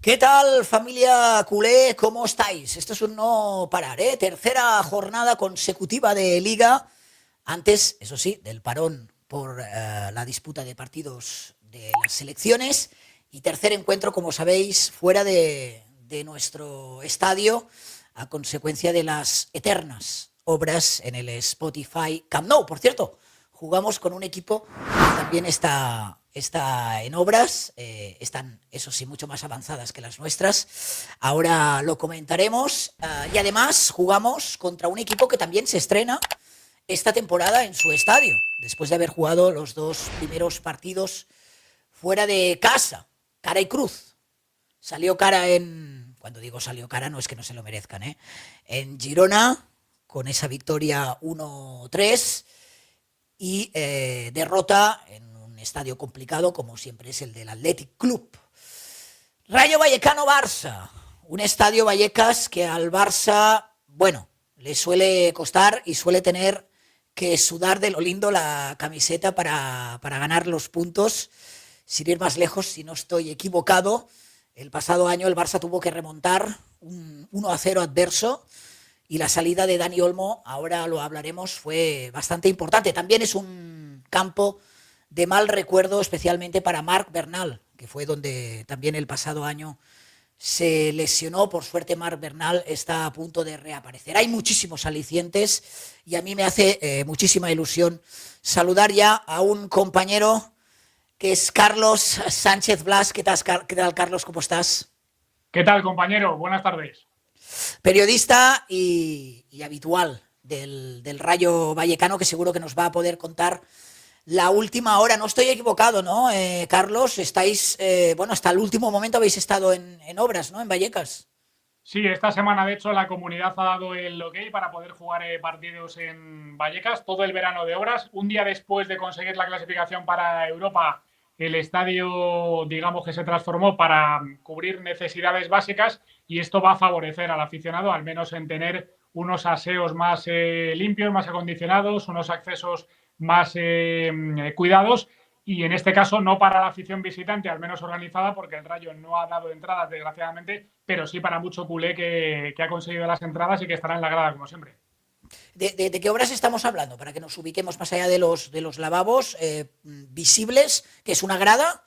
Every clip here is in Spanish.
¿Qué tal, familia culé? ¿Cómo estáis? Esto es un no parar, ¿eh? Tercera jornada consecutiva de Liga. Antes, eso sí, del parón por la disputa de partidos de las selecciones. Y tercer encuentro, como sabéis, fuera de nuestro estadio, a consecuencia de las eternas obras en el Spotify Camp Nou. Por cierto, jugamos con un equipo que también está en obras, están, eso sí, mucho más avanzadas que las nuestras. Ahora lo comentaremos. Y además jugamos contra un equipo que también se estrena esta temporada en su estadio, después de haber jugado los dos primeros partidos fuera de casa, cara y cruz. Salió cara en... Cuando digo salió cara no es que no se lo merezcan, ¿eh? En Girona, con esa victoria 1-3 y derrota en un estadio complicado como siempre es el del Athletic Club. Rayo Vallecano-Barça, un estadio Vallecas que al Barça, bueno, le suele costar y suele tener que sudar de lo lindo la camiseta para ganar los puntos. Sin ir más lejos, si no estoy equivocado, el pasado año el Barça tuvo que remontar un 1-0 adverso y la salida de Dani Olmo, ahora lo hablaremos, fue bastante importante. También es un campo de mal recuerdo, especialmente para Marc Bernal, que fue donde también el pasado año se lesionó. Por suerte Marc Bernal está a punto de reaparecer. Hay muchísimos alicientes y a mí me hace muchísima ilusión saludar ya a un compañero que es Carlos Sánchez Blas. ¿Qué tal, Carlos? ¿Cómo estás? ¿Qué tal, compañero? Buenas tardes. Periodista y habitual del Rayo Vallecano, que seguro que nos va a poder contar la última hora. No estoy equivocado, ¿no, Carlos? Estáis, bueno, hasta el último momento habéis estado en obras, ¿no? En Vallecas. Sí, esta semana, de hecho, la comunidad ha dado el ok para poder jugar partidos en Vallecas todo el verano de obras. Un día después de conseguir la clasificación para Europa, el estadio, digamos que se transformó para cubrir necesidades básicas y esto va a favorecer al aficionado, al menos en tener unos aseos más limpios, más acondicionados, unos accesos más cuidados. Y en este caso no para la afición visitante, al menos organizada, porque el Rayo no ha dado entradas, desgraciadamente, pero sí para mucho culé que ha conseguido las entradas y que estará en la grada, como siempre. ¿De qué obras estamos hablando? Para que nos ubiquemos más allá de los lavabos visibles, que es una grada.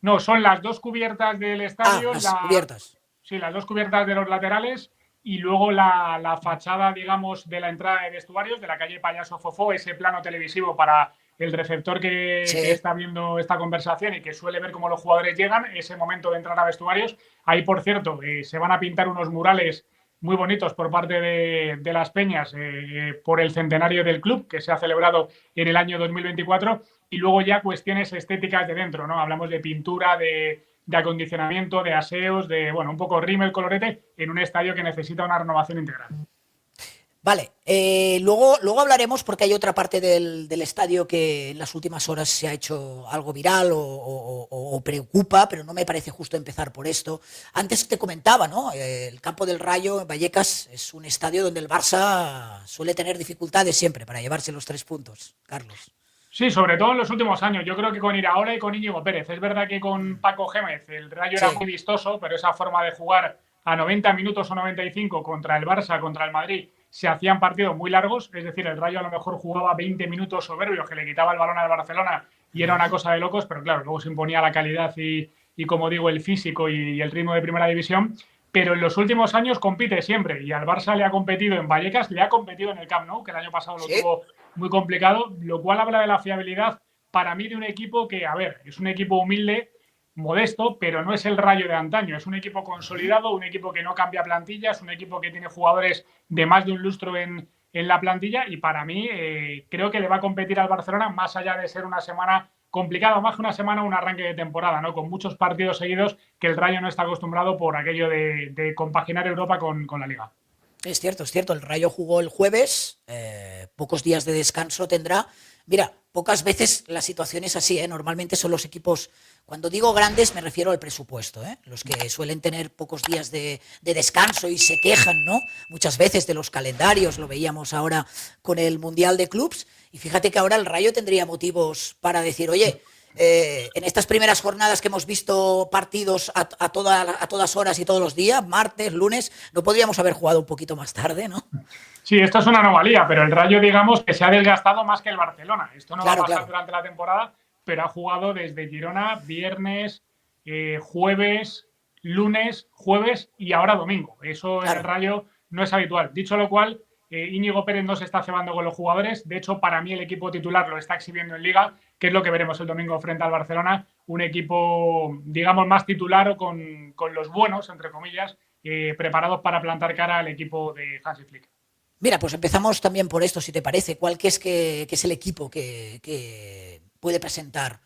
No, son las dos cubiertas del Ah, estadio, las cubiertas. sí, las dos cubiertas de los laterales y luego la fachada, digamos, de la entrada de vestuarios de la calle Payaso Fofó, ese plano televisivo para el receptor que Sí. está viendo esta conversación y que suele ver cómo los jugadores llegan, ese momento de entrar a vestuarios. Ahí, por cierto, se van a pintar unos murales muy bonitos por parte de las Peñas por el centenario del club que se ha celebrado en el año 2024 y luego ya cuestiones estéticas de dentro, ¿no? Hablamos de pintura, de acondicionamiento, de aseos, de, bueno, un poco rímel, colorete en un estadio que necesita una renovación integral. Vale, luego hablaremos porque hay otra parte del estadio que en las últimas horas se ha hecho algo viral o preocupa, pero no me parece justo empezar por esto. Antes te comentaba, ¿no? El campo del Rayo en Vallecas es un estadio donde el Barça suele tener dificultades siempre para llevarse los 3 puntos, Carlos. Sí, sobre todo en los últimos años. Yo creo que con Iraola y con Íñigo Pérez. Es verdad que con Paco Gémez el Rayo era Sí, muy vistoso, pero esa forma de jugar a 90 minutos o 95 contra el Barça, contra el Madrid, se hacían partidos muy largos. Es decir, el Rayo a lo mejor jugaba 20 minutos soberbios que le quitaba el balón al Barcelona y era una cosa de locos, pero claro, luego se imponía la calidad y como digo, el físico y el ritmo de primera división. Pero en los últimos años compite siempre y al Barça le ha competido en Vallecas, le ha competido en el Camp Nou, que el año pasado lo sí. tuvo muy complicado, lo cual habla de la fiabilidad para mí de un equipo que, a ver, es un equipo humilde, modesto, pero no es el Rayo de antaño. Es un equipo consolidado, un equipo que no cambia plantillas, un equipo que tiene jugadores de más de un lustro en la plantilla y para mí creo que le va a competir al Barcelona más allá de ser una semana complicada, más que una semana, un arranque de temporada, ¿no? Con muchos partidos seguidos que el Rayo no está acostumbrado por aquello de compaginar Europa con la Liga. Es cierto, es cierto. El Rayo jugó el jueves, pocos días de descanso tendrá. Mira, pocas veces la situación es así, ¿eh? Normalmente son los equipos, cuando digo grandes me refiero al presupuesto, ¿eh? Los que suelen tener pocos días de descanso y se quejan, ¿no? Muchas veces de los calendarios, lo veíamos ahora con el Mundial de Clubs. Y fíjate que ahora el Rayo tendría motivos para decir, oye, En estas primeras jornadas que hemos visto partidos a todas horas y todos los días, martes, lunes, no podríamos haber jugado un poquito más tarde, ¿no? Sí, esto es una anomalía, pero el Rayo, digamos, que se ha desgastado más que el Barcelona. Esto no va a pasar durante la temporada, pero ha jugado desde Girona viernes, jueves, lunes, jueves y ahora domingo. Eso en el Rayo no es habitual. Dicho lo cual, Íñigo Pérez no se está cebando con los jugadores. De hecho, para mí el equipo titular lo está exhibiendo en Liga, que es lo que veremos el domingo frente al Barcelona. Un equipo, digamos, más titular o con los buenos, entre comillas, preparados para plantar cara al equipo de Hansi Flick. Mira, pues empezamos también por esto, si te parece. ¿Cuál que es el equipo que puede presentar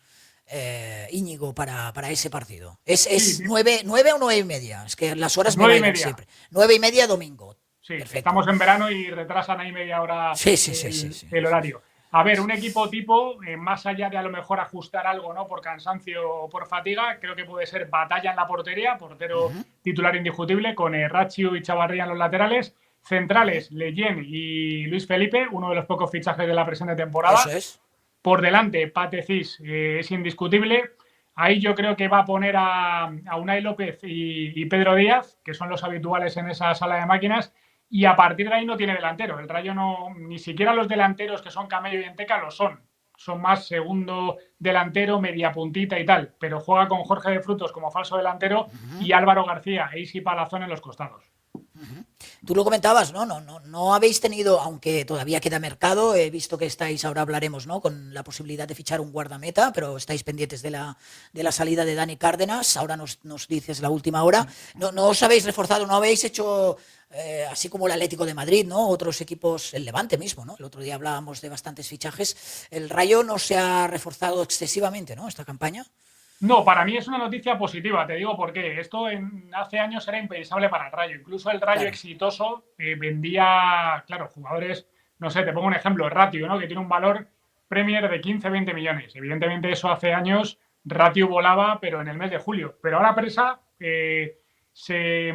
Íñigo para ese partido? ¿Es 9 o 9:30? Es que las horas me bailan siempre. 9:30 domingo. Sí, perfecto. Estamos en verano y retrasan ahí media hora el horario. A ver, un equipo tipo, más allá de a lo mejor ajustar algo, ¿no? Por cansancio o por fatiga, creo que puede ser Batalla en la portería, portero titular indiscutible, con Rachiu y Chavarría en los laterales. Centrales, Leyen y Luis Felipe, uno de los pocos fichajes de la presente temporada. Eso es. Por delante, Pate Cis es indiscutible. Ahí yo creo que va a poner a Unai López y Pedro Díaz, que son los habituales en esa sala de máquinas, y a partir de ahí no tiene delantero. El Rayo no, ni siquiera los delanteros que son Camello y Enteca lo son. Son más segundo delantero, media puntita y tal, pero juega con Jorge de Frutos como falso delantero y Álvaro García e Isi Palazón en los costados. Tú lo comentabas, ¿no? No habéis tenido, aunque todavía queda mercado, he visto que estáis, ahora hablaremos, ¿no? Con la posibilidad de fichar un guardameta, pero estáis pendientes de la salida de Dani Cárdenas, ahora nos dices la última hora. No os habéis reforzado, no habéis hecho, así como el Atlético de Madrid, ¿no? Otros equipos, el Levante mismo, ¿no? El otro día hablábamos de bastantes fichajes. El Rayo no se ha reforzado excesivamente, ¿no? Esta campaña. No, para mí es una noticia positiva, te digo por qué. Esto hace años era impensable para el Rayo. Incluso el Rayo exitoso vendía, claro, jugadores, no sé, te pongo un ejemplo, Ratio, ¿no? Que tiene un valor Premier de 15-20 millones. Evidentemente eso hace años Ratio volaba, pero en el mes de julio. Pero ahora Presa se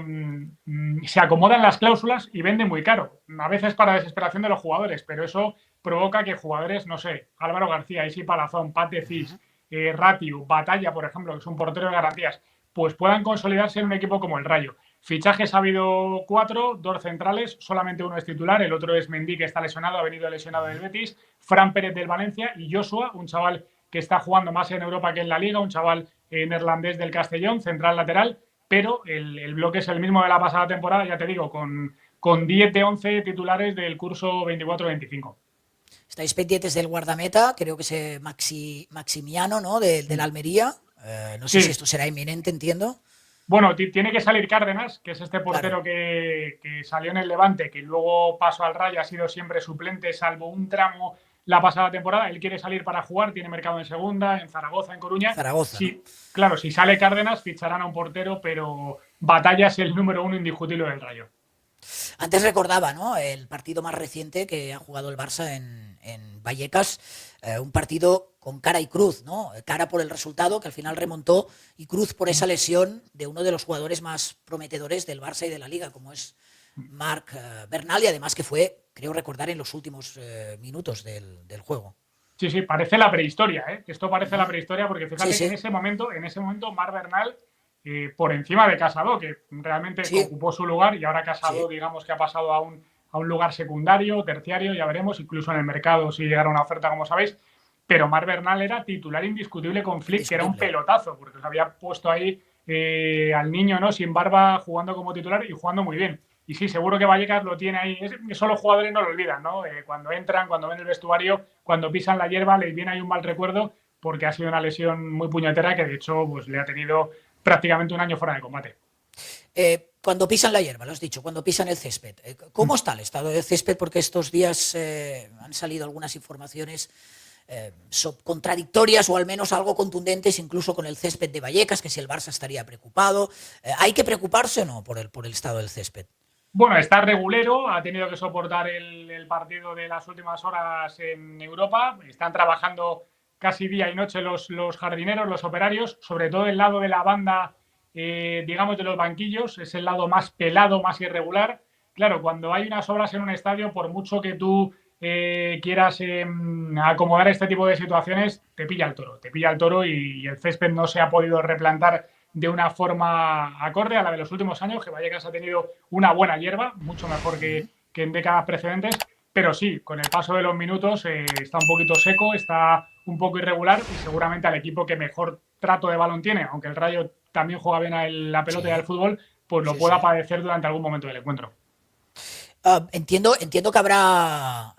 acomodan las cláusulas y vende muy caro. A veces para desesperación de los jugadores, pero eso provoca que jugadores, no sé, Álvaro García, Isi Palazón, Pate Cis, Ratiu, Batalla, por ejemplo, que es un portero de garantías, pues puedan consolidarse en un equipo como el Rayo. Fichajes ha habido 4, 2 centrales, solamente uno es titular, el otro es Mendy, que está lesionado, ha venido lesionado del Betis, Fran Pérez del Valencia y Joshua, un chaval que está jugando más en Europa que en la Liga, un chaval neerlandés del Castellón, central lateral, pero el bloque es el mismo de la pasada temporada, ya te digo, con 10 de 11 titulares del curso 24-25. Estáis pendientes del guardameta, creo que es Maximiano, ¿no? Del Almería. No sé si esto será inminente, entiendo. Bueno, tiene que salir Cárdenas, que es este portero que salió en el Levante, que luego pasó al Rayo, ha sido siempre suplente, salvo un tramo la pasada temporada. Él quiere salir para jugar, tiene mercado en segunda, en Zaragoza, en Coruña. Zaragoza. Sí, claro, si sale Cárdenas, ficharán a un portero, pero Batalla es el número 1 indiscutible del Rayo. Antes recordaba, ¿no? El partido más reciente que ha jugado el Barça en Vallecas, un partido con cara y cruz, ¿no? Cara por el resultado, que al final remontó, y cruz por esa lesión de uno de los jugadores más prometedores del Barça y de la Liga, como es Marc Bernal, y además que fue, creo recordar, en los últimos minutos del juego. Sí, sí, parece la prehistoria, ¿eh? Esto parece la prehistoria porque fíjate que en ese momento Marc Bernal, por encima de Casado, que realmente ocupó su lugar, y ahora Casado, digamos que ha pasado a un lugar secundario, terciario, ya veremos, incluso en el mercado si llegara una oferta, como sabéis. Pero Marc Bernal era titular indiscutible con Flick, que era un pelotazo, porque se había puesto ahí al niño, ¿no? Sin barba, jugando como titular y jugando muy bien. Y sí, seguro que Vallecas lo tiene ahí. Eso los jugadores no lo olvidan, ¿no? Cuando entran, cuando ven el vestuario, cuando pisan la hierba, les viene ahí un mal recuerdo porque ha sido una lesión muy puñetera que de hecho pues, le ha tenido prácticamente un año fuera de combate. Cuando pisan la hierba, lo has dicho, cuando pisan el césped, ¿cómo está el estado del césped? Porque estos días han salido algunas informaciones contradictorias o al menos algo contundentes, incluso con el césped de Vallecas, que si el Barça estaría preocupado. ¿Hay que preocuparse o no por el estado del césped? Bueno, está regulero, ha tenido que soportar el partido de las últimas horas en Europa. Están trabajando casi día y noche los jardineros, los operarios, sobre todo el lado de la banda, digamos, de los banquillos. Es el lado más pelado, más irregular. Claro, cuando hay unas obras en un estadio, por mucho que tú quieras acomodar este tipo de situaciones, te pilla el toro y el césped no se ha podido replantar de una forma acorde a la de los últimos años, que Vallecas ha tenido una buena hierba, mucho mejor que en décadas precedentes, pero sí, con el paso de los minutos está un poquito seco, está un poco irregular y seguramente al equipo que mejor trato de balón tiene, aunque el Rayo también juega bien a la pelota y al Sí, fútbol, pues lo sí, pueda sí. padecer durante algún momento del encuentro. Entiendo que habrá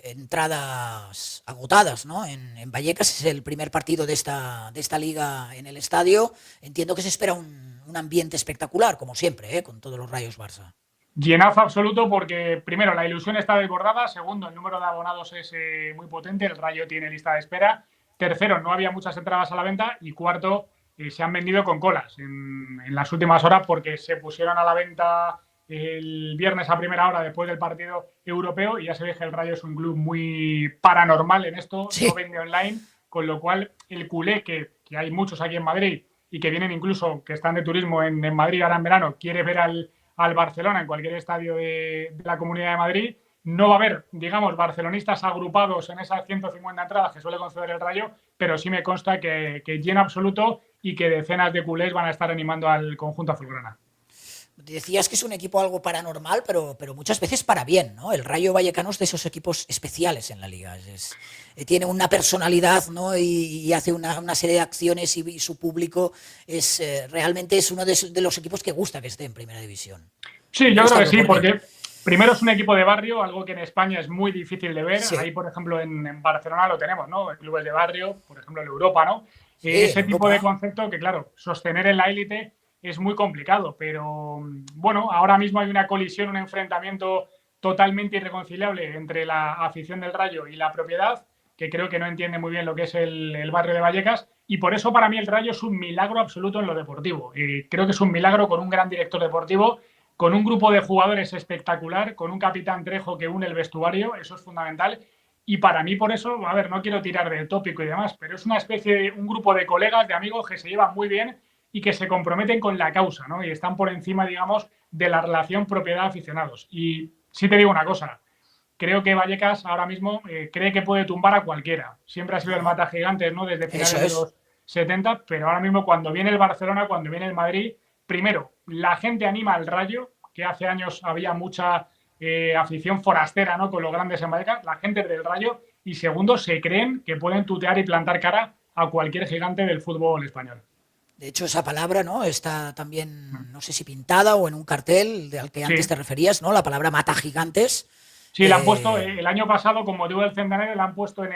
entradas agotadas, ¿no? En Vallecas es el primer partido de esta liga en el estadio. Entiendo que se espera un ambiente espectacular, como siempre, con todos los Rayos Barça. Llenazo absoluto porque, primero, la ilusión está desbordada. Segundo, el número de abonados es muy potente. El Rayo tiene lista de espera. Tercero, no había muchas entradas a la venta. Y cuarto, se han vendido con colas en las últimas horas porque se pusieron a la venta el viernes a primera hora después del partido europeo. Y ya se ve que el Rayo es un club muy paranormal en esto. No Sí, vende online. Con lo cual, el culé, que hay muchos aquí en Madrid y que vienen incluso, que están de turismo en Madrid ahora en verano, quiere ver al Barcelona en cualquier estadio de la Comunidad de Madrid. No va a haber, digamos, barcelonistas agrupados en esas 150 entradas que suele conceder el Rayo, pero sí me consta que lleno absoluto y que decenas de culés van a estar animando al conjunto azulgrana. decías que es un equipo algo paranormal, pero muchas veces para bien, ¿no? El Rayo Vallecano es de esos equipos especiales en la liga. Tiene una personalidad, ¿no? Y hace una serie de acciones y su público realmente es uno de los equipos que gusta que esté en primera división. Sí, yo Puede creo que estarlo sí, por qué. porque primero es un equipo de barrio, algo que en España es muy difícil de ver. Sí, Ahí, por ejemplo, en Barcelona lo tenemos, ¿no? Clubes de barrio, por ejemplo, en Europa, ¿no? sí, en Ese tipo de Europa. concepto que, claro, sostener en la élite es muy complicado, pero bueno, ahora mismo hay una colisión, un enfrentamiento totalmente irreconciliable entre la afición del Rayo y la propiedad, que creo que no entiende muy bien lo que es el barrio de Vallecas, y por eso para mí el Rayo es un milagro absoluto en lo deportivo. Creo que es un milagro con un gran director deportivo, con un grupo de jugadores espectacular, con un capitán Trejo que une el vestuario, eso es fundamental. Y para mí, por eso, a ver, no quiero tirar del tópico y demás, pero es una especie de un grupo de colegas, de amigos que se llevan muy bien y que se comprometen con la causa, ¿no? Y están por encima, digamos, de la relación propiedad-aficionados. Y sí te digo una cosa, creo que Vallecas ahora mismo cree que puede tumbar a cualquiera. Siempre ha sido el Ajá. mata gigantes, ¿no? Desde Eso finales de es. los 70, pero ahora mismo cuando viene el Barcelona, cuando viene el Madrid, primero, la gente anima al Rayo, que hace años había mucha afición forastera, ¿no? Con los grandes en Vallecas, la gente del Rayo, y segundo, se creen que pueden tutear y plantar cara a cualquier gigante del fútbol español. De hecho, esa palabra, ¿no? Está también, no sé si pintada o en un cartel al que antes Sí, te referías, ¿no? La palabra mata gigantes. sí, la han puesto el año pasado, con motivo del centenario, la han puesto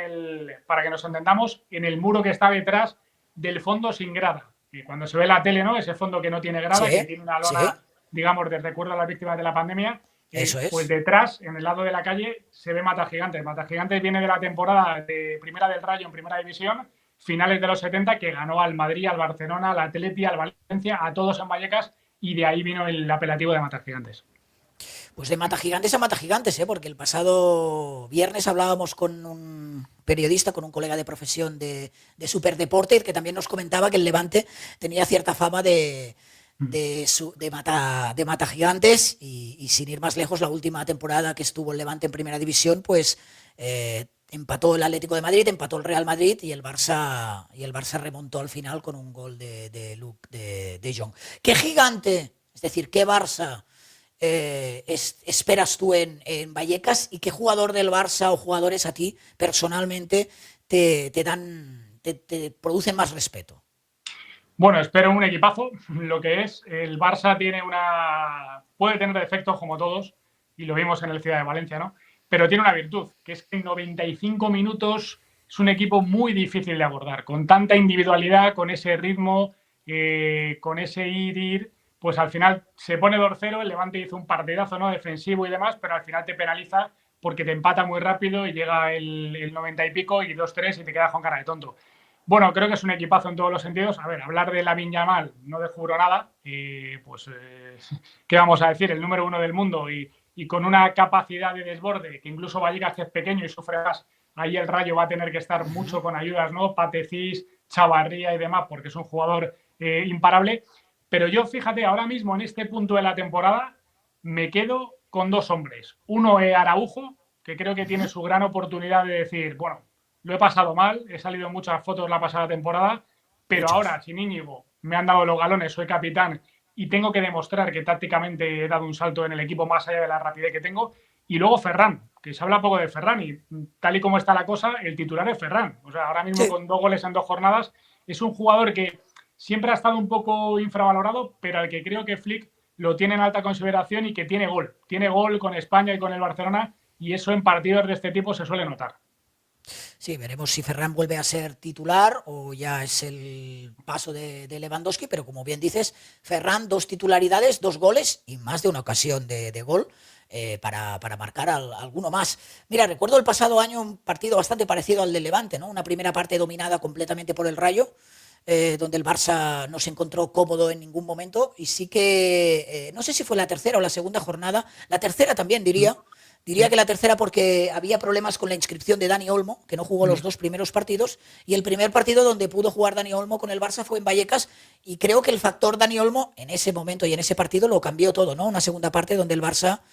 para que nos entendamos, en el muro que está detrás del fondo sin grada. Y cuando se ve la tele, ¿no? Ese fondo que no tiene grada, que Sí, tiene una sí, lona, digamos, de recuerdo a las víctimas de la pandemia, eso pues es. detrás, en el lado de la calle, se ve Mata Gigantes. Mata Gigantes viene de la temporada de Primera del Rayo en Primera División, finales de los 70, que ganó al Madrid, al Barcelona, al Atleti, al Valencia, a todos en Vallecas, y de ahí vino el apelativo de Mata Gigantes. Pues de mata gigantes a mata gigantes, ¿eh? Porque el pasado viernes hablábamos con un periodista, con un colega de profesión de Superdeporte, que también nos comentaba que el Levante tenía cierta fama de mata gigantes y sin ir más lejos, la última temporada que estuvo el Levante en primera división, pues empató el Atlético de Madrid, empató el Real Madrid y el Barça remontó al final con un gol de Luke de Jong. ¿Qué gigante? Es decir, ¿qué Barça esperas tú en Vallecas y qué jugador del Barça o jugadores a ti personalmente te producen más respeto? Bueno, espero un equipazo, lo que es. El Barça puede tener defectos como todos, y lo vimos en el Ciudad de Valencia, ¿no? Pero tiene una virtud, que es que en 95 minutos es un equipo muy difícil de abordar, con tanta individualidad, con ese ritmo, con ese ir, pues al final se pone 2-0, el Levante hizo un partidazo, ¿no? Defensivo y demás, pero al final te penaliza porque te empata muy rápido y llega el 90 y pico y 2-3 y te quedas con cara de tonto. Bueno, creo que es un equipazo en todos los sentidos. A ver, hablar de Lamine Yamal no descubro nada. ¿Qué vamos a decir? El número uno del mundo y con una capacidad de desborde que incluso Vallecas, que es pequeño y sufre más, ahí el Rayo va a tener que estar mucho con ayudas, ¿no? Patecís, Chavarría y demás, porque es un jugador imparable. Pero yo, fíjate, ahora mismo en este punto de la temporada me quedo con dos hombres. Uno es Araujo, que creo que tiene su gran oportunidad de decir, bueno, lo he pasado mal, he salido en muchas fotos la pasada temporada, pero Muchas. ahora, sin Íñigo, me han dado los galones, soy capitán y tengo que demostrar que tácticamente he dado un salto en el equipo más allá de la rapidez que tengo. Y luego Ferran, que se habla poco de Ferran y tal y como está la cosa, el titular es Ferran. O sea, ahora mismo Sí. con 2 goles en 2 jornadas, es un jugador que siempre ha estado un poco infravalorado, pero al que creo que Flick lo tiene en alta consideración y que tiene gol. Tiene gol con España y con el Barcelona y eso en partidos de este tipo se suele notar. Sí, veremos si Ferran vuelve a ser titular o ya es el paso de Lewandowski, pero como bien dices, Ferran, 2 titularidades, 2 goles y más de una ocasión de gol para marcar alguno más. Mira, recuerdo el pasado año un partido bastante parecido al del Levante, ¿no? Una primera parte dominada completamente por el Rayo, donde el Barça no se encontró cómodo en ningún momento y sí que, no sé si fue la tercera o la segunda jornada, la tercera también diría Sí. que la tercera porque había problemas con la inscripción de Dani Olmo, que no jugó los 2 primeros partidos, y el primer partido donde pudo jugar Dani Olmo con el Barça fue en Vallecas, y creo que el factor Dani Olmo en ese momento y en ese partido lo cambió todo, ¿no? Una segunda parte donde el Barça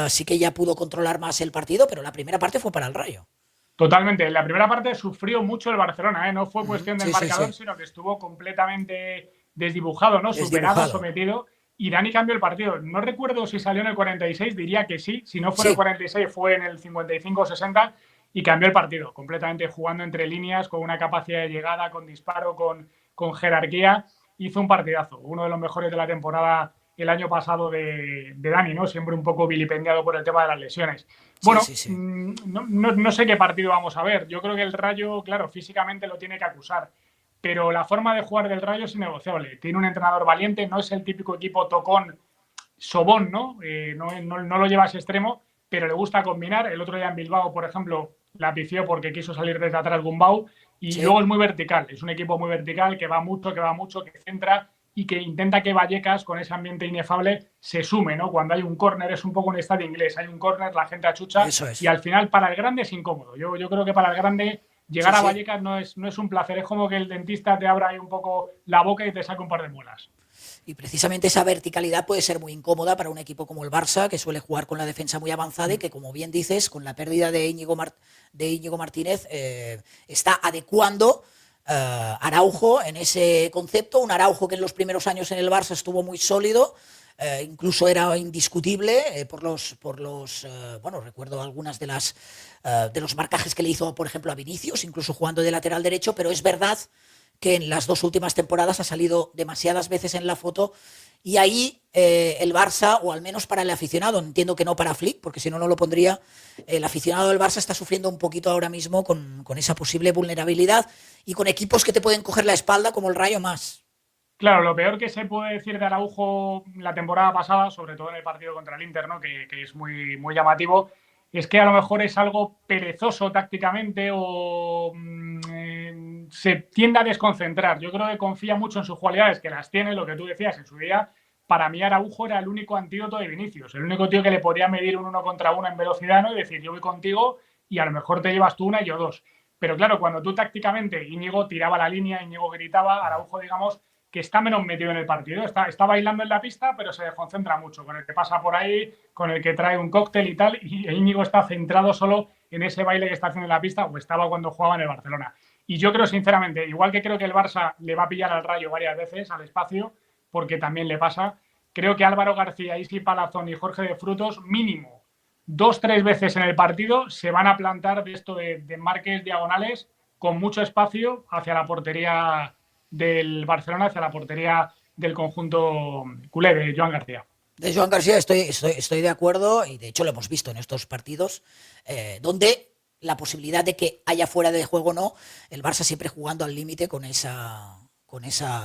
sí que ya pudo controlar más el partido, pero la primera parte fue para el Rayo. Totalmente. En la primera parte sufrió mucho el Barcelona, ¿eh? No fue cuestión del Sí, sí, marcador, sí. sino que estuvo completamente desdibujado, ¿no? Superado, Desdibujado. sometido. Y Dani cambió el partido. No recuerdo si salió en el 46, diría que sí. Si no fue en el Sí, 46, fue en el 55-60 y cambió el partido. Completamente jugando entre líneas, con una capacidad de llegada, con disparo, con jerarquía. Hizo un partidazo. Uno de los mejores de la temporada el año pasado de Dani, ¿no? Siempre un poco vilipendiado por el tema de las lesiones. sí, Bueno, sí, sí. no sé qué partido vamos a ver. Yo creo que el Rayo, claro, físicamente lo tiene que acusar, pero la forma de jugar del Rayo es innegociable. Tiene un entrenador valiente, no es el típico equipo tocón, sobón, ¿no? No lo lleva a ese extremo, pero le gusta combinar. El otro día en Bilbao, por ejemplo, la pifió porque quiso salir desde atrás Gumbau y Sí, luego es muy vertical. Es un equipo muy vertical que va mucho, que centra y que intenta que Vallecas, con ese ambiente inefable, se sume, ¿no? Cuando hay un córner, es un poco un estadio inglés, hay un córner, la gente achucha eso y es. al final para el grande es incómodo. Yo creo que para el grande Sí, llegar a sí. Vallecas no es un placer, es como que el dentista te abra ahí un poco la boca y te saque un par de muelas. Y precisamente esa verticalidad puede ser muy incómoda para un equipo como el Barça, que suele jugar con la defensa muy avanzada y que, como bien dices, con la pérdida de Íñigo Martínez, está adecuando Araujo en ese concepto. Un Araujo que en los primeros años en el Barça estuvo muy sólido, incluso era indiscutible bueno, recuerdo algunas de los marcajes que le hizo, por ejemplo, a Vinicius, incluso jugando de lateral derecho, pero es verdad que en las 2 últimas temporadas ha salido demasiadas veces en la foto y ahí el Barça, o al menos para el aficionado, entiendo que no para Flick, porque si no, no lo pondría, el aficionado del Barça está sufriendo un poquito ahora mismo con esa posible vulnerabilidad y con equipos que te pueden coger la espalda como el Rayo más. Claro, lo peor que se puede decir de Araujo la temporada pasada, sobre todo en el partido contra el Inter, ¿no? que es muy llamativo, es que a lo mejor es algo perezoso tácticamente o se tiende a desconcentrar. Yo creo que confía mucho en sus cualidades, que las tiene, lo que tú decías en su día. Para mí Araujo era el único antídoto de Vinicius, el único tío que le podía medir un 1 contra 1 en velocidad, ¿no? Y decir, yo voy contigo y a lo mejor te llevas tú una y yo dos. Pero claro, cuando tú tácticamente, Íñigo tiraba la línea, Íñigo gritaba, Araujo, digamos, que está menos metido en el partido. Está bailando en la pista, pero se desconcentra mucho con el que pasa por ahí, con el que trae un cóctel y tal. Y Íñigo está centrado solo en ese baile que está haciendo en la pista, o estaba cuando jugaba en el Barcelona. Y yo creo, sinceramente, igual que creo que el Barça le va a pillar al Rayo varias veces, al espacio, porque también le pasa, creo que Álvaro García, Isi Palazón y Jorge de Frutos, mínimo 2, 3 veces en el partido, se van a plantar de esto de marques diagonales con mucho espacio hacia la portería del Barcelona, hacia la portería del conjunto culé de Joan García. De Joan García estoy de acuerdo y de hecho lo hemos visto en estos partidos donde la posibilidad de que haya fuera de juego o no, el Barça siempre jugando al límite con esa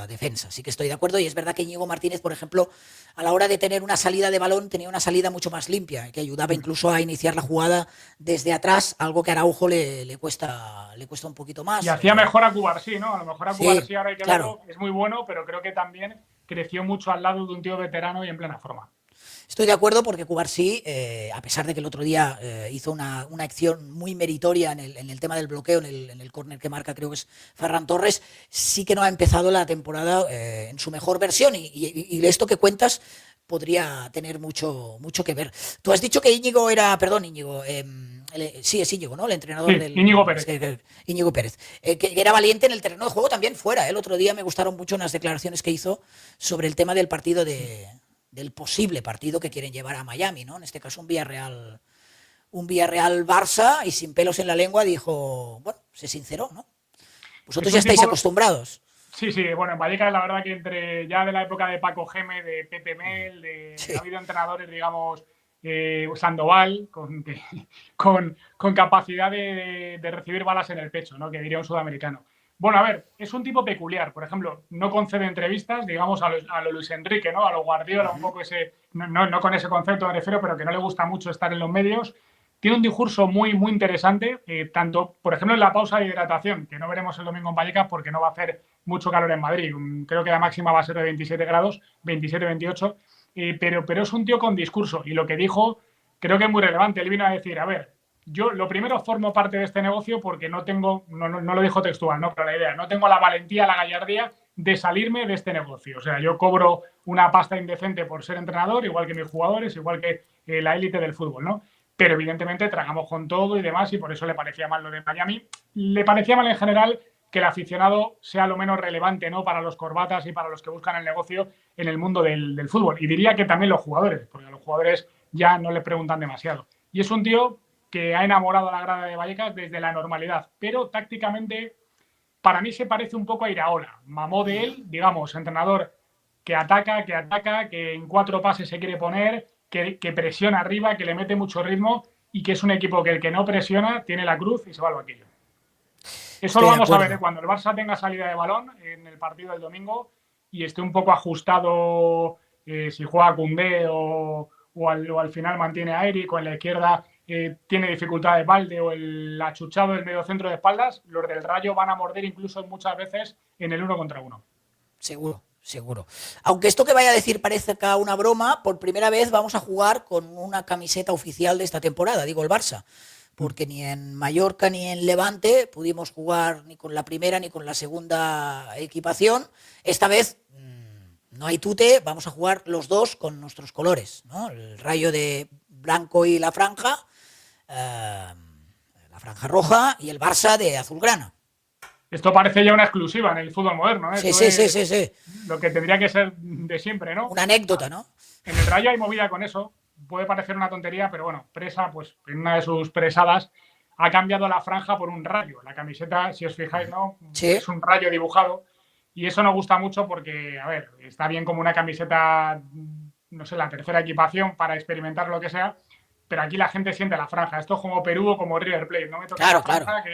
defensa. Sí que estoy de acuerdo y es verdad que Íñigo Martínez, por ejemplo, a la hora de tener una salida de balón, tenía una salida mucho más limpia, que ayudaba incluso a iniciar la jugada desde atrás, algo que a Araujo le cuesta un poquito Y más. hacía mejor a Cubarsí, ¿no? A lo mejor a Sí, Cubarsí ahora hay que claro. verlo, es muy bueno, pero creo que también creció mucho al lado de un tío veterano y en plena forma. Estoy de acuerdo porque Cubarsí, a pesar de que el otro día hizo una acción muy meritoria en el tema del bloqueo, en el córner que marca, creo que es Ferran Torres, sí que no ha empezado la temporada en su mejor versión. Y esto que cuentas podría tener mucho que ver. Tú has dicho que Íñigo era, perdón, Íñigo, sí, es Íñigo, ¿no? El entrenador Sí, del Íñigo Pérez. Íñigo Pérez, que era valiente en el terreno de juego también fuera. El otro día me gustaron mucho unas declaraciones que hizo sobre el tema del partido del posible partido que quieren llevar a Miami, ¿no? En este caso un Villarreal Barça, y sin pelos en la lengua dijo, bueno, se sinceró, ¿no? Es Vosotros ya un estáis tipo, acostumbrados. sí, sí, bueno, en Vallecas la verdad que entre ya de la época de Paco Geme, de Pepe Mel, ha Sí. habido entrenadores, digamos, Sandoval, con capacidad de recibir balas en el pecho, ¿no? Que diría un sudamericano. Bueno, a ver, es un tipo peculiar. Por ejemplo, no concede entrevistas, digamos, a lo Luis Enrique, ¿no? A lo Guardiola, un poco ese, no con ese concepto me refiero, pero que no le gusta mucho estar en los medios. Tiene un discurso muy, muy interesante, tanto, por ejemplo, en la pausa de hidratación, que no veremos el domingo en Vallecas porque no va a hacer mucho calor en Madrid. Creo que la máxima va a ser de 27 grados, 27, 28. Pero es un tío con discurso. Y lo que dijo creo que es muy relevante. Él vino a decir, a ver, yo lo primero formo parte de este negocio porque no tengo, no lo dijo textual, ¿no? Pero la idea, no tengo la valentía, la gallardía de salirme de este negocio. O sea, yo cobro una pasta indecente por ser entrenador, igual que mis jugadores, igual que la élite del fútbol, ¿no? Pero evidentemente tragamos con todo y demás y por eso le parecía mal lo de Miami. Le parecía mal en general que el aficionado sea lo menos relevante, ¿no? Para los corbatas y para los que buscan el negocio en el mundo del fútbol. Y diría que también los jugadores, porque a los jugadores ya no le preguntan demasiado. Y es un tío que ha enamorado a la grada de Vallecas desde la normalidad, pero tácticamente para mí se parece un poco a Iraola. Mamó de él, digamos, entrenador que ataca, que en 4 pases se quiere poner, que presiona arriba, que le mete mucho ritmo y que es un equipo que el que no presiona tiene la cruz y se va al banquillo. Eso lo Estoy de vamos a ver acuerdo. cuando el Barça tenga salida de balón en el partido del domingo y esté un poco ajustado si juega Koundé o al final mantiene a Eric o en la izquierda tiene dificultades Valde o el achuchado del medio centro de espaldas, los del Rayo van a morder incluso muchas veces en el 1 contra 1. Seguro, seguro. Aunque esto que vaya a decir parezca una broma, por primera vez vamos a jugar con una camiseta oficial de esta temporada, digo el Barça. Porque ni en Mallorca ni en Levante pudimos jugar ni con la primera ni con la segunda equipación. Esta vez no hay tute, vamos a jugar los dos con nuestros colores, ¿no? El Rayo de blanco y la franja roja, y el Barça de azulgrana. Esto parece ya una exclusiva en el fútbol moderno, ¿eh? Sí, Esto sí, sí, es sí, sí. lo que tendría que ser de siempre, ¿no? Una anécdota, ¿no? En el Rayo hay movida con eso. Puede parecer una tontería, pero bueno, Presa, pues en una de sus presadas, ha cambiado la franja por un rayo. La camiseta, si os fijáis, ¿no? Sí. Es un rayo dibujado. Y eso nos gusta mucho porque, a ver, está bien como una camiseta, no sé, la tercera equipación para experimentar lo que sea, pero aquí la gente siente la franja. Esto es como Perú o como River Plate. No me toca Claro, la claro. franja,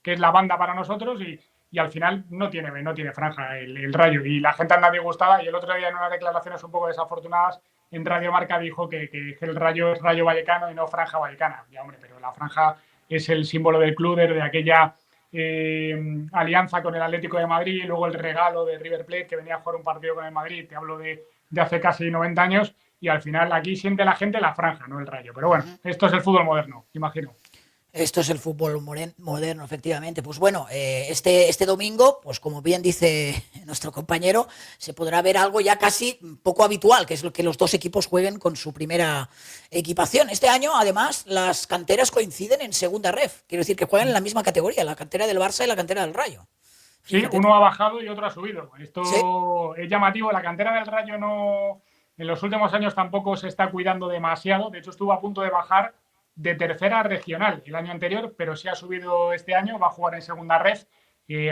que es la banda para nosotros y al final no tiene franja el Rayo. Y la gente anda disgustada y el otro día en unas declaraciones un poco desafortunadas en Radio Marca dijo que el Rayo es Rayo Vallecano y no franja vallecana. Ya, hombre, pero la franja es el símbolo del club desde aquella alianza con el Atlético de Madrid y luego el regalo de River Plate que venía a jugar un partido con el Madrid. Te hablo de hace casi 90 años y al final aquí siente la gente la franja, no el Rayo. Pero bueno, esto es el fútbol moderno, imagino. Esto es el fútbol moderno, efectivamente. Pues bueno, este domingo, pues como bien dice nuestro compañero, se podrá ver algo ya casi poco habitual, que es lo que los dos equipos jueguen con su primera equipación. Este año, además, las canteras coinciden en segunda ref. Quiero decir que juegan en la misma categoría, la cantera del Barça y la cantera del Rayo. Sí, Fíjate tú. uno ha bajado y otro ha subido. ¿Sí? Esto es llamativo. La cantera del Rayo no, en los últimos años tampoco se está cuidando demasiado. De hecho, estuvo a punto de bajar de tercera regional el año anterior, pero sí ha subido este año, va a jugar en segunda red.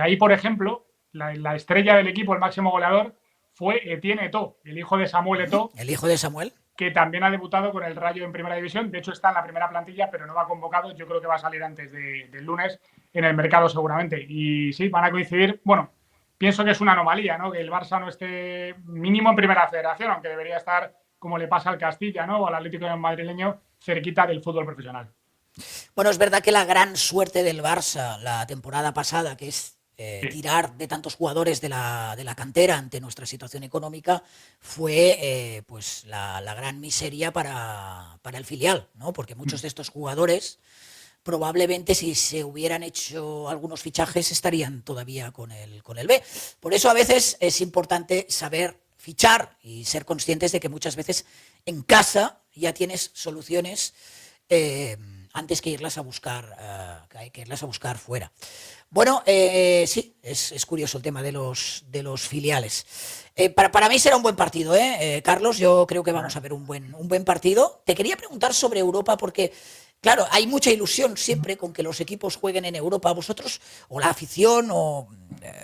Ahí, por ejemplo, la estrella del equipo, el máximo goleador, fue Etienne Eto'o, el hijo de Samuel Eto'o, El hijo de Samuel. que también ha debutado con el Rayo en primera división. De hecho, está en la primera plantilla, pero no va convocado. Yo creo que va a salir antes del lunes en el mercado seguramente. Y sí, van a coincidir. Bueno, pienso que es una anomalía, ¿no? Que el Barça no esté mínimo en primera federación, aunque debería estar, como le pasa al Castilla, ¿no? O al Atlético madrileño, cerquita del fútbol profesional. Bueno, es verdad que la gran suerte del Barça la temporada pasada, que es Sí. tirar de tantos jugadores de la cantera ante nuestra situación económica, fue pues la gran miseria para el filial, ¿no? Porque muchos de estos jugadores probablemente si se hubieran hecho algunos fichajes estarían todavía con el B. Por eso a veces es importante saber fichar y ser conscientes de que muchas veces en casa ya tienes soluciones antes que irlas a buscar, que irlas a buscar fuera. Bueno, sí, es curioso el tema de los filiales. Para mí será un buen partido, Carlos. Yo creo que vamos a ver un buen partido. Te quería preguntar sobre Europa porque, claro, hay mucha ilusión siempre con que los equipos jueguen en Europa. Vosotros, o la afición, o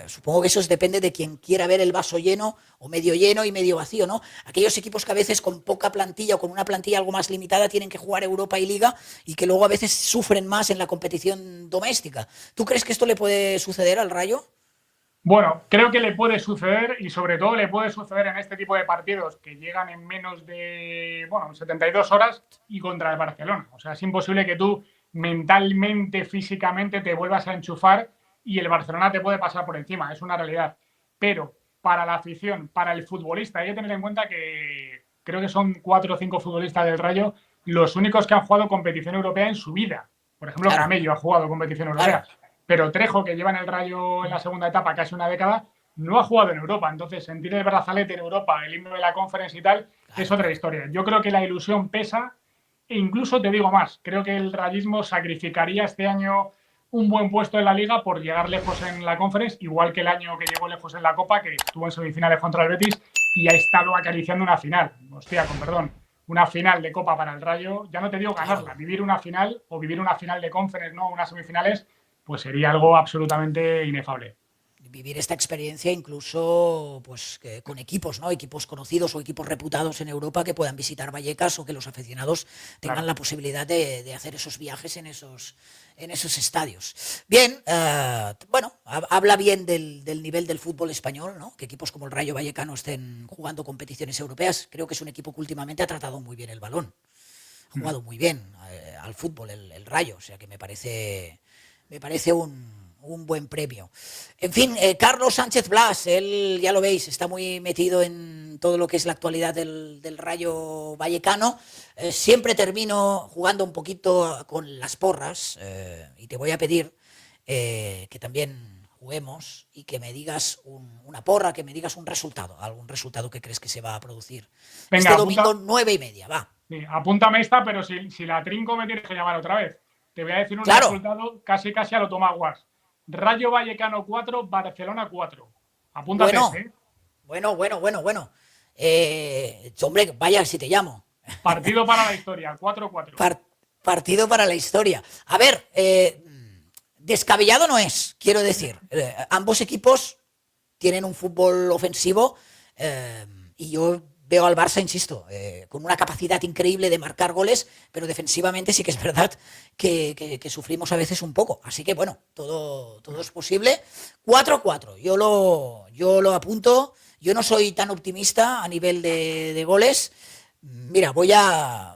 supongo que eso depende de quien quiera ver el vaso lleno, o medio lleno y medio vacío, ¿no? Aquellos equipos que a veces con poca plantilla o con una plantilla algo más limitada tienen que jugar Europa y Liga y que luego a veces sufren más en la competición doméstica. ¿Tú crees que esto le puede suceder al Rayo? Bueno, creo que le puede suceder y sobre todo le puede suceder en este tipo de partidos que llegan en menos de, 72 horas y contra el Barcelona. O sea, es imposible que tú mentalmente, físicamente te vuelvas a enchufar y el Barcelona te puede pasar por encima. Es una realidad. Pero para la afición, para el futbolista, hay que tener en cuenta que creo que son 4 o 5 futbolistas del Rayo los únicos que han jugado competición europea en su vida. Por ejemplo, Claro, Camello ha jugado competición claro. europea, pero Trejo, que lleva en el Rayo en la segunda etapa casi una década, no ha jugado en Europa. Entonces, sentir el brazalete en Europa, el himno de la Conference y tal, es Claro, otra claro. historia. Yo creo que la ilusión pesa e incluso te digo más, creo que el rayismo sacrificaría este año un buen puesto en la Liga por llegar lejos en la Conference, igual que el año que llegó lejos en la Copa, que estuvo en semifinales contra el Betis y ha estado acariciando una final. Hostia, con perdón, una final de Copa para el Rayo. Ya no te digo ganarla, Claro. vivir una final o vivir una final de Conference, ¿no? Unas semifinales, pues sería algo absolutamente inefable. Vivir esta experiencia incluso pues con equipos, ¿no? Equipos conocidos o equipos reputados en Europa que puedan visitar Vallecas o que los aficionados tengan Claro. la posibilidad de hacer esos viajes en esos estadios. Bien, bueno, habla bien del nivel del fútbol español, ¿no? Que equipos como el Rayo Vallecano estén jugando competiciones europeas. Creo que es un equipo que últimamente ha tratado muy bien el balón. Ha jugado muy bien al fútbol el Rayo, o sea que me parece un buen premio. En fin, Carlos Sánchez Blas, él ya lo veis, está muy metido en todo lo que es la actualidad del Rayo Vallecano. Siempre termino jugando un poquito con las porras y te voy a pedir que también juguemos y que me digas una porra, que me digas un resultado, algún resultado que crees que se va a producir. Venga, Este apunta, domingo 9:30, va. sí, apúntame esta, pero si la trinco me tienes que llamar otra vez. Te voy a decir un Claro, resultado casi a lo Tomás Guas. Rayo Vallecano 4, Barcelona 4. Apúntate ese, bueno, ¿eh? bueno. Hombre, vaya si te llamo. Partido para la historia, 4-4. Par- partido para la historia. A ver, descabellado no es, quiero decir. Ambos equipos tienen un fútbol ofensivo y yo veo al Barça, insisto, con una capacidad increíble de marcar goles, pero defensivamente sí que es verdad que sufrimos a veces un poco. Así que bueno, todo es posible. 4-4, yo lo apunto. Yo no soy tan optimista a nivel de goles. Mira, voy a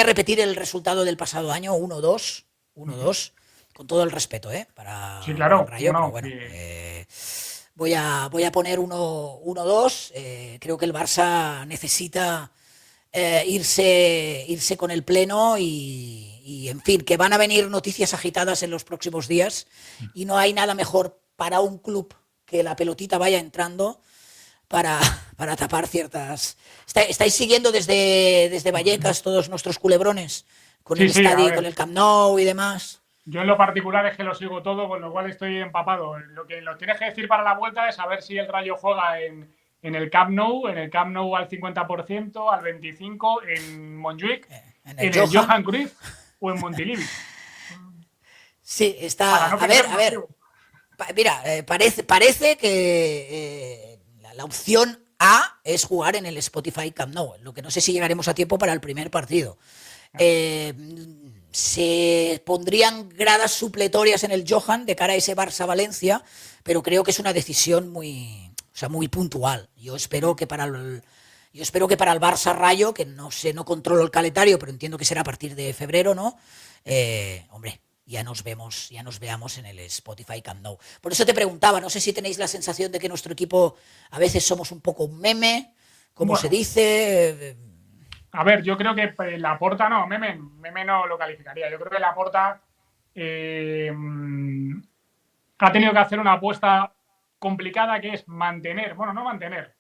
repetir el resultado del pasado año, 1-2, 1-2, con todo el respeto, Sí, para el claro, Rayo, cómo pero no. bueno, voy a poner 1-2. Creo que el Barça necesita irse con el pleno y, en fin, que van a venir noticias agitadas en los próximos días y no hay nada mejor para un club que la pelotita vaya entrando para, para tapar ciertas... ¿Estáis siguiendo desde Vallecas todos nuestros culebrones con Sí, el sí, a estadio, con ver. el Camp Nou y demás? Yo en lo particular es que lo sigo todo, con lo cual estoy empapado. Lo que nos tienes que decir para la vuelta es a ver si el Rayo juega en el Camp Nou al 50%, al 25%, en Montjuic, En el en el Johan. Johan Cruyff o en Montilivi, Sí, para está... no A perdernos, ver, tío. mira, parece que la opción A es jugar en el Spotify Camp Nou, lo que no sé si llegaremos a tiempo para el primer partido. Eh, Se pondrían gradas supletorias en el Johan de cara a ese Barça-Valencia, pero creo que es una decisión o sea, muy puntual. Yo espero que para el Barça Rayo, que no sé, no controlo el calendario, pero entiendo que será a partir de febrero, ¿no? Hombre, ya nos veamos en el Spotify Camp Nou. Por eso te preguntaba, no sé si tenéis la sensación de que nuestro equipo a veces somos un poco un meme, como se Bueno, dice. a ver, yo creo que Laporta no, Meme no lo calificaría. Yo creo que Laporta ha tenido que hacer una apuesta complicada que es mantener, bueno, no mantener,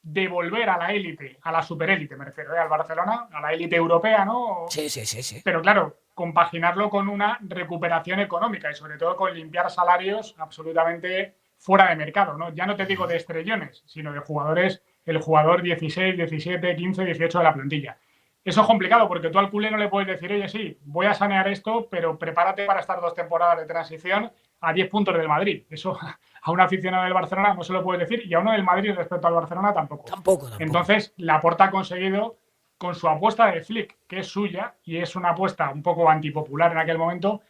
de volver a la élite, a la superélite, me refiero, al Barcelona, a la élite europea, ¿no? Sí, sí, sí, sí. Pero claro, compaginarlo con una recuperación económica y sobre todo con limpiar salarios absolutamente fuera de mercado, ¿no? Ya no te digo de estrellones, sino de jugadores, el jugador 16, 17, 15, 18 de la plantilla. Eso es complicado porque tú al culé no le puedes decir, oye, sí, voy a sanear esto, pero prepárate para estar 2 temporadas de transición a 10 puntos del Madrid. Eso a un aficionado del Barcelona no se lo puede decir y a uno del Madrid respecto al Barcelona tampoco. Tampoco, tampoco. Entonces, Laporta ha conseguido, con su apuesta de Flick, que es suya y es una apuesta un poco antipopular en aquel momento,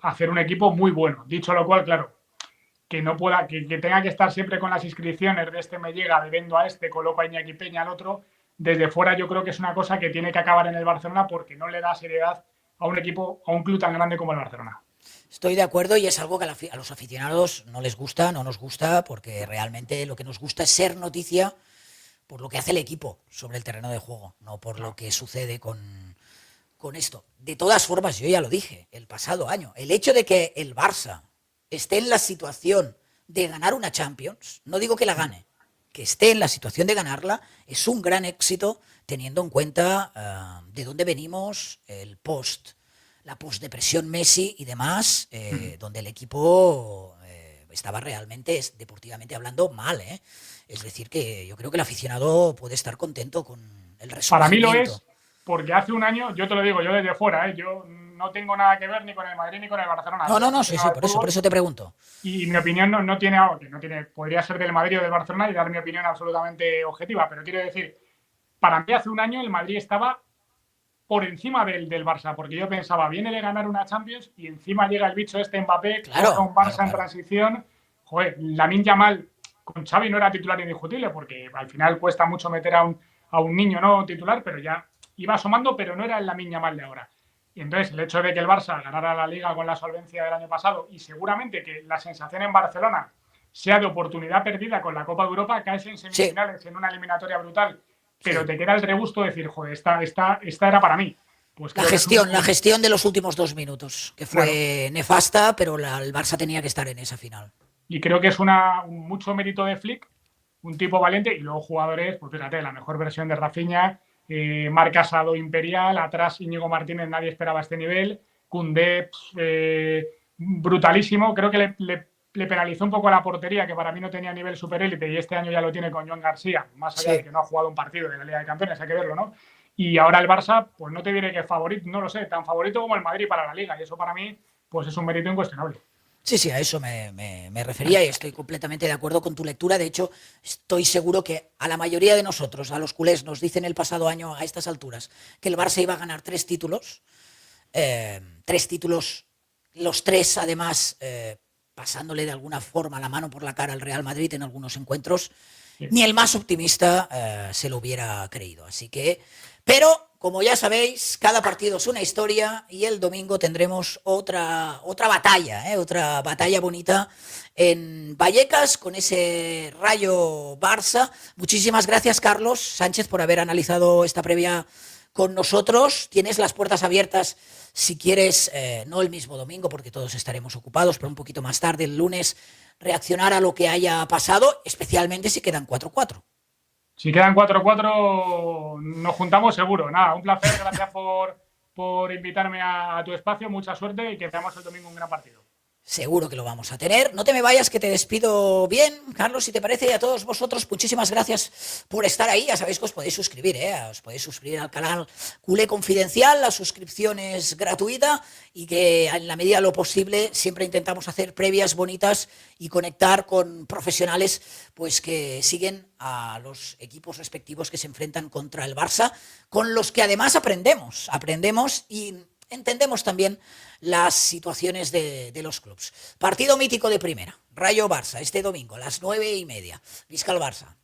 hacer un equipo muy bueno. Dicho lo cual, claro, que no pueda, que tenga que estar siempre con las inscripciones de este me llega, de vendo a este, coloco a Iñaki Peña al otro, desde fuera yo creo que es una cosa que tiene que acabar en el Barcelona porque no le da seriedad a un equipo, a un club tan grande como el Barcelona. Estoy de acuerdo y es algo que a los aficionados no les gusta, no nos gusta, porque realmente lo que nos gusta es ser noticia por lo que hace el equipo sobre el terreno de juego, no por lo que sucede con esto. De todas formas, yo ya lo dije el pasado año, el hecho de que el Barça esté en la situación de ganar una Champions, no digo que la gane, que esté en la situación de ganarla, es un gran éxito teniendo en cuenta de dónde venimos, la postdepresión Messi y demás, donde el equipo estaba realmente, deportivamente hablando, mal. Es decir, que yo creo que el aficionado puede estar contento con el resurgimiento. Para mí lo es, porque hace un año, yo te lo digo, yo desde fuera, yo no tengo nada que ver ni con el Madrid ni con el Barcelona. No, sí, por eso te pregunto. Y mi opinión no tiene algo que no tiene, podría ser del Madrid o del Barcelona y dar mi opinión absolutamente objetiva, pero quiero decir, para mí hace un año el Madrid estaba por encima del Barça, porque yo pensaba, viene de ganar una Champions y encima llega el bicho este Mbappé, claro, un Barça en transición. Joder, Lamine Yamal con Xavi no era titular indiscutible, porque al final cuesta mucho meter a un niño no titular, pero ya iba asomando, pero no era el Lamine Yamal de ahora. Y entonces el hecho de que el Barça ganara la Liga con la solvencia del año pasado y seguramente que la sensación en Barcelona sea de oportunidad perdida con la Copa de Europa, caes en semifinales, en una eliminatoria brutal, pero te queda el regusto de decir, joder, esta era para mí. Pues la gestión de los últimos 2 minutos, que fue nefasta, pero el Barça tenía que estar en esa final. Y creo que es mucho mérito de Flick, un tipo valiente, y luego jugadores, pues fíjate, la mejor versión de Rafinha, Marc Casado imperial, atrás Íñigo Martínez, nadie esperaba este nivel, Koundé, brutalísimo, creo que le penalizó un poco a la portería, que para mí no tenía nivel superélite, y este año ya lo tiene con Joan García, más allá de que no ha jugado un partido de la Liga de Campeones, hay que verlo, ¿no? Y ahora el Barça, pues no te diré que es favorito, no lo sé, tan favorito como el Madrid para la Liga, y eso para mí, pues es un mérito incuestionable. Sí, a eso me refería y estoy completamente de acuerdo con tu lectura. De hecho, estoy seguro que a la mayoría de nosotros, a los culés, nos dicen el pasado año a estas alturas que el Barça iba a ganar 3 títulos. 3 títulos, los 3 además pasándole de alguna forma la mano por la cara al Real Madrid en algunos encuentros. Sí. Ni el más optimista se lo hubiera creído. Así que, pero como ya sabéis, cada partido es una historia y el domingo tendremos otra batalla bonita en Vallecas con ese Rayo Barça. Muchísimas gracias, Carlos Sánchez, por haber analizado esta previa con nosotros. Tienes las puertas abiertas si quieres, no el mismo domingo porque todos estaremos ocupados, pero un poquito más tarde, el lunes, reaccionar a lo que haya pasado, especialmente si quedan 4-4. Si quedan 4-4, nos juntamos seguro. Nada, un placer, gracias por invitarme a tu espacio, mucha suerte y que veamos el domingo un gran partido. Seguro que lo vamos a tener. No te me vayas, que te despido bien, Carlos, si te parece, y a todos vosotros, muchísimas gracias por estar ahí. Ya sabéis que os podéis suscribir, os podéis suscribir al canal Culé Confidencial, la suscripción es gratuita y que en la medida de lo posible siempre intentamos hacer previas bonitas y conectar con profesionales pues que siguen a los equipos respectivos que se enfrentan contra el Barça, con los que además aprendemos y entendemos también las situaciones de los clubs. Partido mítico de primera, Rayo Barça, este domingo a las 9:30. Visca el Barça.